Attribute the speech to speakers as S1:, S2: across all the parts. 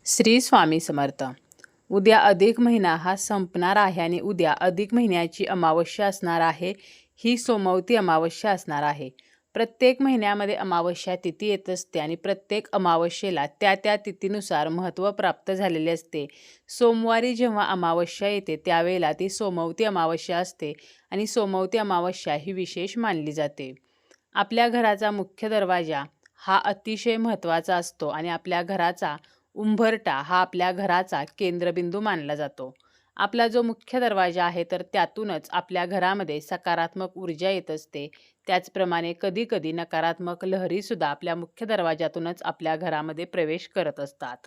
S1: श्री स्वामी समर्थ. उद्या अधिक महिना हा संपणार आहे आणि उद्या अधिक महिन्याची अमावस्या असणार आहे. ही सोमवती अमावस्या असणार आहे. प्रत्येक महिन्यामध्ये अमावस्या तिथी येत असते आणि प्रत्येक अमावस्येला त्या त्या तिथीनुसार महत्त्व प्राप्त झालेले असते. सोमवारी जेव्हा अमावस्या येते त्यावेळेला ती सोमवती अमावस्या असते आणि सोमवती अमावस्या ही विशेष मानली जाते. आपल्या घराचा मुख्य दरवाजा हा अतिशय महत्त्वाचा असतो आणि आपल्या घराचा उंबरठा हा आपल्या घराचा केंद्रबिंदू मानला जातो. आपला जो मुख्य दरवाजा आहे तर त्यातूनच आपल्या घरामध्ये सकारात्मक ऊर्जा येत असते. त्याचप्रमाणे कधीकधी नकारात्मक लहरीसुद्धा आपल्या मुख्य दरवाजातूनच आपल्या घरामध्ये प्रवेश करत असतात.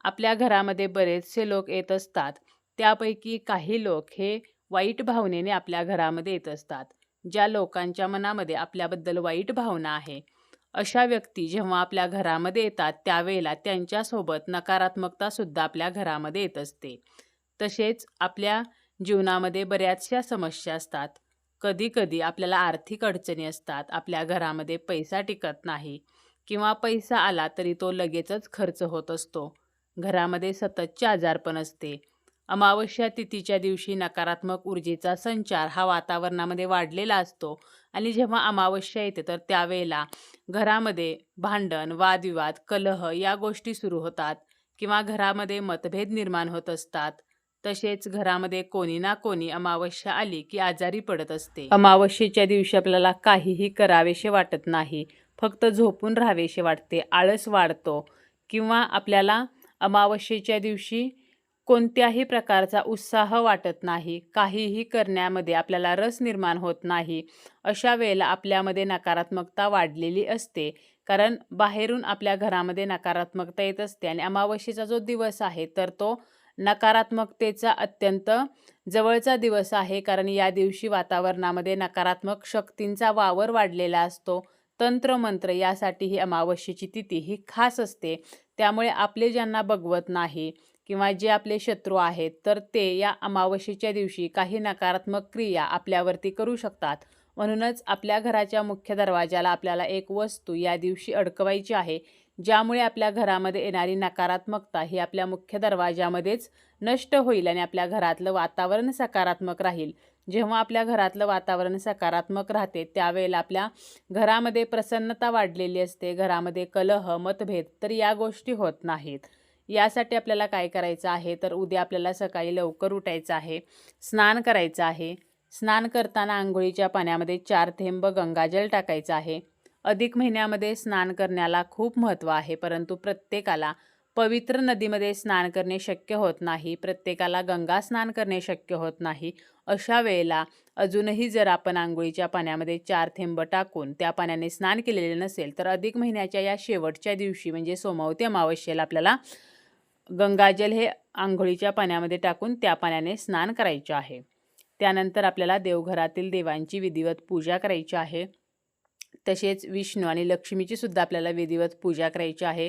S1: आपल्या घरामध्ये बरेचसे लोक येत असतात. त्यापैकी काही लोक हे वाईट भावनेने आपल्या घरामध्ये येत असतात. ज्या लोकांच्या मनामध्ये आपल्याबद्दल वाईट भावना आहे, अशा व्यक्ती जेव्हा आपल्या घरामध्ये येतात त्यावेळेला त्यांच्यासोबत नकारात्मकतासुद्धा आपल्या घरामध्ये येत असते. तसेच आपल्या जीवनामध्ये बऱ्याचशा समस्या असतात. कधीकधी आपल्याला आर्थिक अडचणी असतात. आपल्या घरामध्ये पैसा टिकत नाही किंवा पैसा आला तरी तो लगेचच खर्च होत असतो. घरामध्ये सततचे आजारपण असते. अमावस्या तिथीच्या दिवशी नकारात्मक ऊर्जेचा संचार हा वातावरणामध्ये वाढलेला असतो आणि जेव्हा अमावस्या येते तर त्यावेळेला घरामध्ये भांडण, वादविवाद, कलह या गोष्टी सुरू होतात किंवा घरामध्ये मतभेद निर्माण होत असतात. तसेच घरामध्ये कोणी ना कोणी अमावस्या आली की आजारी पडत असते. अमावस्येच्या दिवशी आपल्याला काहीही करावेसे वाटत नाही, फक्त झोपून राहावेसे वाटते, आळस वाढतो किंवा आपल्याला अमावस्येच्या दिवशी कोणत्याही प्रकारचा उत्साह वाटत नाही, काहीही करण्यामध्ये आपल्याला रस निर्माण होत नाही. अशा वेळेला आपल्यामध्ये नकारात्मकता वाढलेली असते, कारण बाहेरून आपल्या घरामध्ये नकारात्मकता येत असते आणि अमावस्येचा जो दिवस आहे तर तो नकारात्मकतेचा अत्यंत जवळचा दिवस आहे, कारण या दिवशी वातावरणामध्ये नकारात्मक शक्तींचा वावर वाढलेला असतो. तंत्रमंत्र यासाठी ही अमावस्येची तिथी ही खास असते. त्यामुळे आपले ज्यांना बघवत नाही किंवा जे आपले शत्रू आहेत तर ते या अमावस्येच्या दिवशी काही नकारात्मक क्रिया आपल्यावरती करू शकतात. म्हणूनच आपल्या घराच्या मुख्य दरवाजाला आपल्याला एक वस्तू या दिवशी अडकवायची आहे, ज्यामुळे आपल्या घरामध्ये येणारी नकारात्मकता ही आपल्या मुख्य दरवाजामध्येच नष्ट होईल आणि आपल्या घरातलं वातावरण सकारात्मक राहील. जेव्हा आपल्या घरातलं वातावरण सकारात्मक राहते त्यावेळेला आपल्या घरामध्ये प्रसन्नता वाढलेली असते. घरामध्ये कलह, मतभेद तर या गोष्टी होत नाहीत. यासाठी आपल्याला काय करायचं आहे तर उद्या आपल्याला सकाळी लवकर उठायचं आहे, स्नान करायचं आहे. स्नान करताना अंघोळीच्या पाण्यामध्ये 4 थेंब गंगाजल टाकायचं आहे. अधिक महिन्यामध्ये स्नान करण्याला खूप महत्त्व आहे, परंतु प्रत्येकाला पवित्र नदीमध्ये स्नान करणे शक्य होत नाही, प्रत्येकाला गंगा स्नान करणे शक्य होत नाही. अशा वेळेला अजूनही जर आपण अंघोळीच्या पाण्यामध्ये 4 थेंब टाकून त्या पाण्याने स्नान केलेले नसेल तर अधिक महिन्याच्या या शेवटच्या दिवशी म्हणजे सोमवती अमावस्येला आपल्याला गंगाजल हे आंघोळीच्या पाण्यामध्ये टाकून त्या पाण्याने स्नान करायचे आहे. त्यानंतर आपल्याला देवघरातील देवांची विधिवत पूजा करायची आहे. तसेच विष्णू आणि लक्ष्मीची सुद्धा आपल्याला विधिवत पूजा करायची आहे,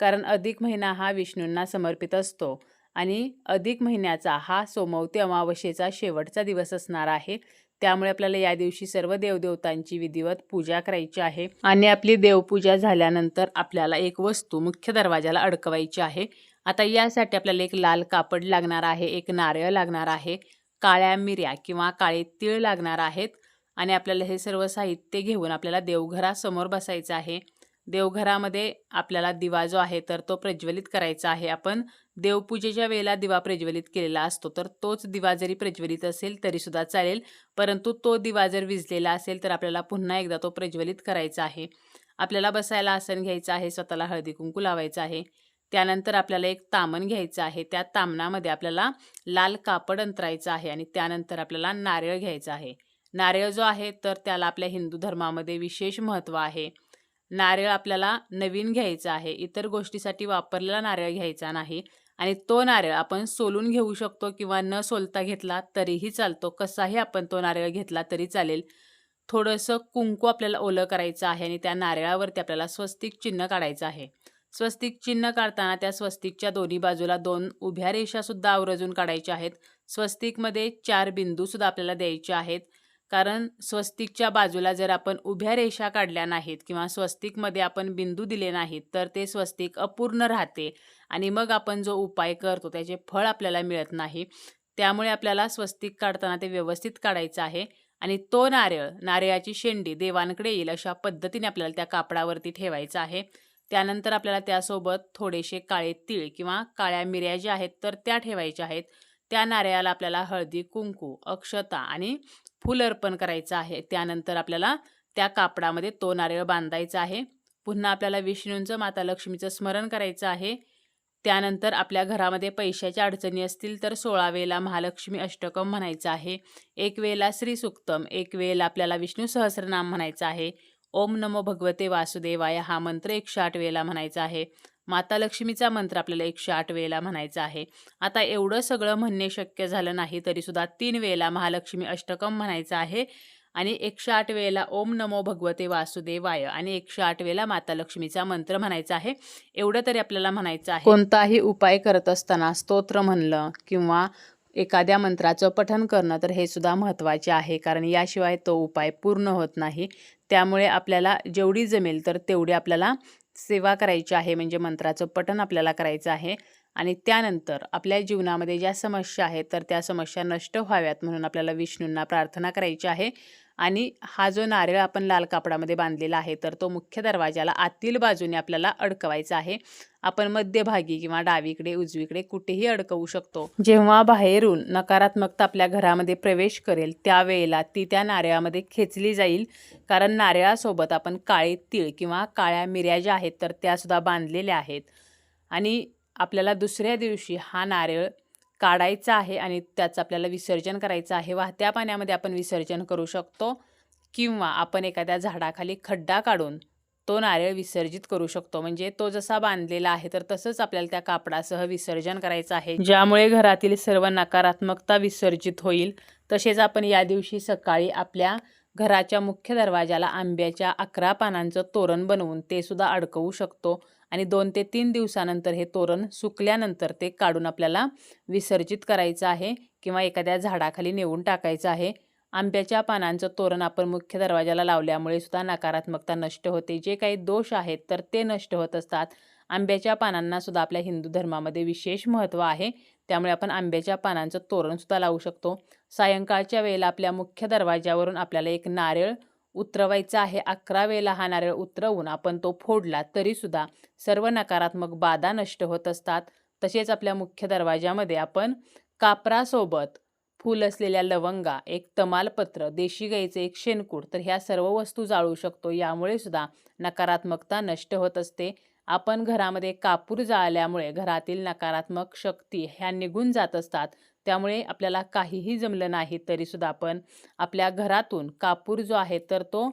S1: कारण अधिक महिना हा विष्णूंना समर्पित असतो आणि अधिक महिन्याचा हा सोमवती अमावस्येचा शेवटचा दिवस असणार आहे. त्यामुळे आपल्याला या दिवशी सर्व देवदेवतांची विधिवत पूजा करायची आहे आणि आपली देवपूजा झाल्यानंतर आपल्याला एक वस्तू मुख्य दरवाजाला अडकवायची आहे. आता यासाठी आपल्याला एक लाल कापड लागणार आहे, एक नारळ लागणार आहे, काळ्या मिऱ्या किंवा काळे तीळ लागणार आहेत आणि आपल्याला हे सर्व साहित्य घेऊन आपल्याला देवघरासमोर बसायचं आहे. देवघरामध्ये आपल्याला दिवा जो आहे तर तो प्रज्वलित करायचा आहे. आपण देवपूजेच्या वेळेला दिवा प्रज्वलित केलेला असतो, तर तोच दिवा जरी प्रज्वलित असेल तरीसुद्धा चालेल, परंतु तो दिवा जर विझलेला असेल तर आपल्याला पुन्हा एकदा तो प्रज्वलित करायचा आहे. आपल्याला बसायला आसन घ्यायचं आहे, स्वतःला हळदी कुंकू लावायचं आहे. त्यानंतर आपल्याला एक तामण घ्यायचं आहे. त्या तामणामध्ये आपल्याला लाल कापड अंतरायचं आहे आणि त्यानंतर आपल्याला नारळ घ्यायचा आहे. नारळ जो आहे तर त्याला आपल्या हिंदू धर्मामध्ये विशेष महत्त्व आहे. नारळ आपल्याला नवीन घ्यायचा आहे, इतर गोष्टीसाठी वापरलेला नारळ घ्यायचा नाही आणि तो नारळ आपण सोलून घेऊ शकतो किंवा न सोलता घेतला तरीही चालतो. कसाही आपण तो नारळ घेतला तरी चालेल. थोडंसं कुंकू आपल्याला ओलं करायचं आहे आणि त्या नारळावरती आपल्याला स्वस्तिक चिन्ह काढायचं आहे. स्वस्तिक चिन्ह काढताना त्या स्वस्तिकच्या दोन्ही बाजूला 2 उभ्या रेषासुद्धा आवर्जून काढायच्या आहेत. स्वस्तिकमध्ये 4 बिंदूसुद्धा आपल्याला द्यायचे आहेत. कारण स्वस्तिकच्या बाजूला जर आपण उभ्या रेषा काढल्या नाहीत किंवा स्वस्तिकमध्ये आपण बिंदू दिले नाहीत तर ते स्वस्तिक अपूर्ण राहते आणि मग आपण जो उपाय करतो त्याचे फळ आपल्याला मिळत नाही. त्यामुळे आपल्याला स्वस्तिक काढताना ते व्यवस्थित काढायचं आहे आणि तो नारळाची शेंडी देवांकडे येईल अशा पद्धतीने आपल्याला त्या कापडावरती ठेवायचा आहे. त्यानंतर आपल्याला त्यासोबत थोडेसे काळे तीळ किंवा काळ्या मिऱ्या ज्या आहेत तर त्या ठेवायच्या आहेत. त्या नारळाला आपल्याला हळदी, कुंकू, अक्षता आणि फूल अर्पण करायचं आहे. त्यानंतर आपल्याला त्या कापडामध्ये तो नारळ बांधायचा आहे. पुन्हा आपल्याला विष्णूंचं, माता लक्ष्मीचं स्मरण करायचं आहे. त्यानंतर आपल्या घरामध्ये पैशाच्या अडचणी असतील तर 16 वेळेला महालक्ष्मी अष्टकम म्हणायचं आहे. 1 वेळेला श्रीसूक्तम, 1 वेळेला आपल्याला विष्णू सहस्रनाम म्हणायचं आहे. ओम नमो भगवते वासुदेवाय हा मंत्र 108 वेळेला म्हणायचा आहे. माता लक्ष्मीचा मंत्र आपल्याला 108 वेळेला म्हणायचा आहे. आता एवढं सगळं म्हणणे शक्य झालं नाही तरीसुद्धा 3 वेळेला महालक्ष्मी अष्टकम म्हणायचं आहे आणि 108 वेळेला ओम नमो भगवते वासुदेवाय आणि 108 वेळेला माता लक्ष्मीचा मंत्र म्हणायचा आहे. एवढं तरी आपल्याला म्हणायचं आहे. कोणताही उपाय करत असताना स्तोत्र म्हणलं किंवा एखाद्या मंत्राचं पठण करणं तर हे सुद्धा महत्त्वाचे आहे, कारण याशिवाय तो उपाय पूर्ण होत नाही. त्यामुळे आपल्याला जेवढी जमेल तर तेवढी आपल्याला सेवा करायची आहे, म्हणजे मंत्राचं पठण आपल्याला करायचं आहे. आणि त्यानंतर आपल्या जीवनामध्ये ज्या समस्या आहेत तर त्या समस्या नष्ट व्हाव्यात म्हणून आपल्याला विष्णूंना प्रार्थना करायची आहे. आणि हा जो नारळ आपण लाल कापडामध्ये बांधलेला आहे तर तो मुख्य दरवाजाला आतील बाजूने आपल्याला अडकवायचा आहे. आपण मध्यभागी किंवा डावीकडे, उजवीकडे कुठेही अडकवू शकतो. जेव्हा बाहेरून नकारात्मकता आपल्या घरामध्ये प्रवेश करेल त्यावेळेला ती त्या नारळामध्ये खेचली जाईल, कारण नारळासोबत आपण काळे तीळ किंवा काळ्या मिऱ्या ज्या आहेत तर त्यासुद्धा बांधलेल्या आहेत. आणि आपल्याला दुसऱ्या दिवशी हा नारळ काढायचा आहे आणि त्याचं आपल्याला विसर्जन करायचं आहे. वाहत्या पाण्यामध्ये आपण विसर्जन करू शकतो किंवा आपण एखाद्या झाडाखाली खड्डा काढून तो नारळ विसर्जित करू शकतो. म्हणजे तो जसा बांधलेला आहे तर तसंच आपल्याला त्या कापडासह विसर्जन करायचं आहे, ज्यामुळे घरातील सर्व नकारात्मकता विसर्जित होईल. तसेच आपण या दिवशी सकाळी आपल्या घराच्या मुख्य दरवाजाला आंब्याच्या 11 पानांचं तोरण बनवून ते सुद्धा अडकवू शकतो आणि 2 ते 3 दिवसानंतर हे तोरण सुकल्यानंतर ते काढून आपल्याला विसर्जित करायचं आहे किंवा एखाद्या झाडाखाली नेऊन टाकायचं आहे. आंब्याच्या पानांचं तोरण आपण मुख्य दरवाजाला लावल्यामुळे सुद्धा नकारात्मकता नष्ट होते. जे काही दोष आहेत तर ते नष्ट होत असतात. आंब्याच्या पानांना सुद्धा आपल्या हिंदू धर्मामध्ये विशेष महत्त्व आहे. त्यामुळे आपण आंब्याच्या पानांचं तोरण सुद्धा लावू शकतो. सायंकाळच्या वेळेला आपल्या मुख्य दरवाजावरून आपल्याला एक नारळ उतरवायचा आहे. 11 वेळेला हा नारळ उतरवून आपण तो फोडला तरीसुद्धा सर्व नकारात्मक बाधा नष्ट होत असतात. तसेच आपल्या मुख्य दरवाजामध्ये आपण कापरासोबत फूल असलेल्या लवंगा, एक तमालपत्र, देशी गाईचे एक शेणकूट तर ह्या सर्व वस्तू जाळू शकतो. यामुळे सुद्धा नकारात्मकता नष्ट होत असते. आपण घरामध्ये कापूर जाळल्यामुळे घरातील नकारात्मक शक्ती ह्या निघून जात असतात. त्यामुळे आपल्याला काहीही जमलं नाही तरीसुद्धा आपण आपल्या घरातून कापूर जो आहे तर तो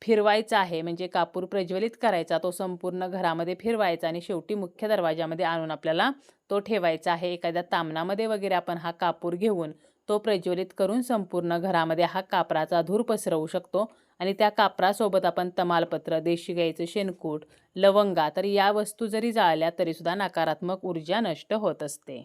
S1: फिरवायचा आहे, म्हणजे कापूर प्रज्वलित करायचा, तो संपूर्ण घरामध्ये फिरवायचा आणि शेवटी मुख्य दरवाजामध्ये आणून आपल्याला तो ठेवायचा आहे. एखाद्या तामणामध्ये वगैरे आपण हा कापूर घेऊन तो प्रज्वलित करून संपूर्ण घरामध्ये हा कापराचा धूर पसरवू शकतो. आणि त्या कापरासोबत आपण तमालपत्र, देशी गाईचं शेणकूट, लवंगा तर या वस्तू जरी जाळल्या तरीसुद्धा नकारात्मक ऊर्जा नष्ट होत असते.